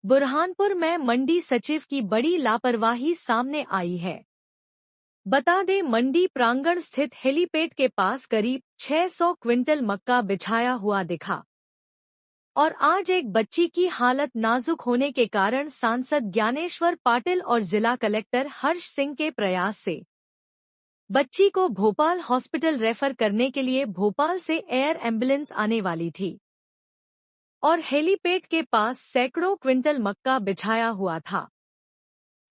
बुरहानपुर में मंडी सचिव की बड़ी लापरवाही सामने आई है। बता दें, मंडी प्रांगण स्थित हेलीपैड के पास करीब 600 क्विंटल मक्का बिछाया हुआ दिखा और आज एक बच्ची की हालत नाजुक होने के कारण सांसद ज्ञानेश्वर पाटिल और जिला कलेक्टर हर्ष सिंह के प्रयास से बच्ची को भोपाल हॉस्पिटल रेफर करने के लिए भोपाल से एयर एम्बुलेंस आने वाली थी और हेलीपैड के पास सैकड़ों क्विंटल मक्का बिछाया हुआ था।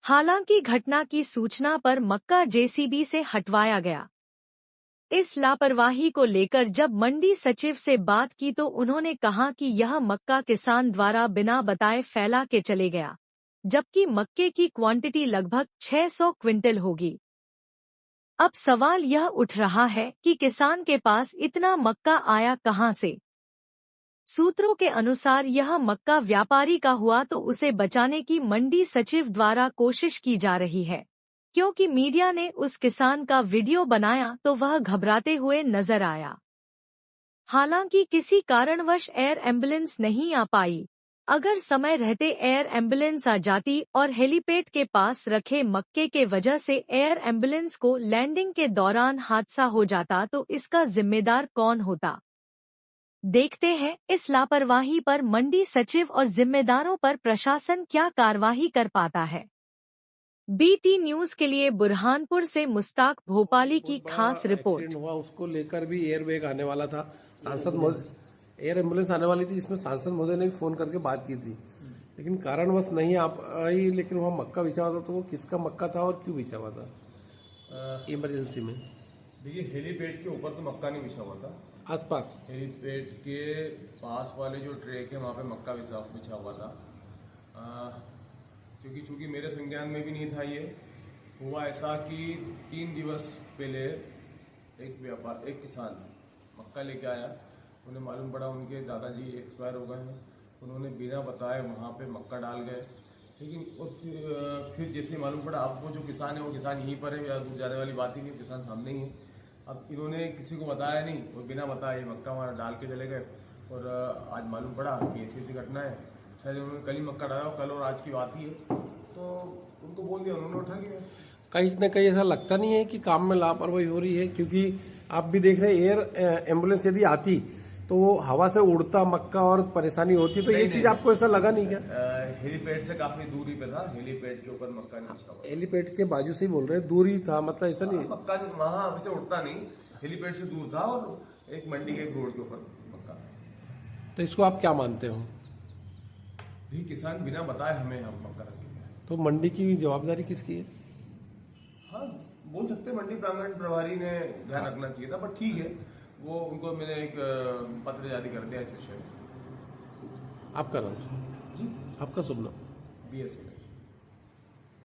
हालांकि घटना की सूचना पर मक्का जेसीबी से हटवाया गया। इस लापरवाही को लेकर जब मंडी सचिव से बात की तो उन्होंने कहा कि यह मक्का किसान द्वारा बिना बताए फैला के चले गया, जबकि मक्के की क्वांटिटी लगभग 600 क्विंटल होगी। अब सवाल यह उठ रहा है कि किसान के पास इतना मक्का आया कहां से। सूत्रों के अनुसार यह मक्का व्यापारी का हुआ तो उसे बचाने की मंडी सचिव द्वारा कोशिश की जा रही है, क्योंकि मीडिया ने उस किसान का वीडियो बनाया तो वह घबराते हुए नजर आया। हालांकि किसी कारणवश एयर एम्बुलेंस नहीं आ पाई। अगर समय रहते एयर एम्बुलेंस आ जाती और हेलीपैड के पास रखे मक्के के वजह से एयर एम्बुलेंस को लैंडिंग के दौरान हादसा हो जाता तो इसका जिम्मेदार कौन होता। देखते हैं इस लापरवाही पर मंडी सचिव और जिम्मेदारों पर प्रशासन क्या कार्रवाई कर पाता है। बीटी न्यूज के लिए बुरहानपुर से मुस्ताक भोपाली की खास रिपोर्ट। हुआ उसको लेकर भी एयर बैग आने वाला था, सांसद एयर एम्बुलेंस आने वाली थी, जिसमें सांसद महोदय ने भी फोन करके बात की थी, लेकिन कारणवश नहीं आ पाई। लेकिन वहाँ मक्का बिछा हुआ था, तो वो किसका मक्का था और क्यों बिछा हुआ था इमरजेंसी में? देखिए, हेलीपैड के ऊपर तो मक्का नहीं बिछा हुआ था, आसपास हेलीपैड के पास वाले जो ट्रैक है वहाँ पे मक्का बिछा हुआ था। क्योंकि चूंकि मेरे संज्ञान में भी नहीं था ये। हुआ ऐसा कि 3 दिवस पहले एक किसान मक्का लेके आया। उन्हें मालूम पड़ा उनके दादाजी एक्सपायर हो गए हैं। उन्होंने बिना बताए वहाँ पे मक्का डाल गए। लेकिन फिर जैसे मालूम पड़ा, अब वो जो किसान है वो किसान यहीं पर है, या दूर जाने वाली बात ही नहीं, किसान सामने ही है। अब इन्होंने किसी को बताया नहीं और बिना बताए ये मक्का वहाँ डाल के चले गए। और आज मालूम पड़ा कि ऐसी घटना है। शायद उन्होंने कल ही मक्का डाला, कल और आज की बात ही है, तो उनको बोल दिया, उन्होंने उठा लिया। कहीं न कहीं ऐसा लगता नहीं है कि काम में लापरवाही हो रही है? क्योंकि आप भी देख रहे हैं, एयर एम्बुलेंस यदि आती तो वो हवा से उड़ता मक्का और परेशानी होती, तो ये चीज आपको ऐसा लगा नहीं क्या? हेलीपैड से काफी दूरी पे था, हेलीपैड के ऊपर मक्का नहीं बिछा हुआ। हेलीपैड के बाजू से ही बोल रहे हैं, दूरी था, मतलब ऐसा नहीं? मक्का वहां से उड़ता नहीं, हेलीपैड से दूर था और एक मंडी के रोड के ऊपर मक्का। तो इसको आप क्या मानते हो? भी किसान बिना बताए हमें हम मक्का रखेंगे, तो मंडी की जवाबदारी किसकी है? हाँ, बोल सकते हैं मंडी प्रांगण प्रभारी ने ध्यान रखना चाहिए था, पर ठीक है, वो उनको मैंने एक पत्र जारी कर दिया इस विषय में। आपका नाम? जी, आपका शुभ नाम? BS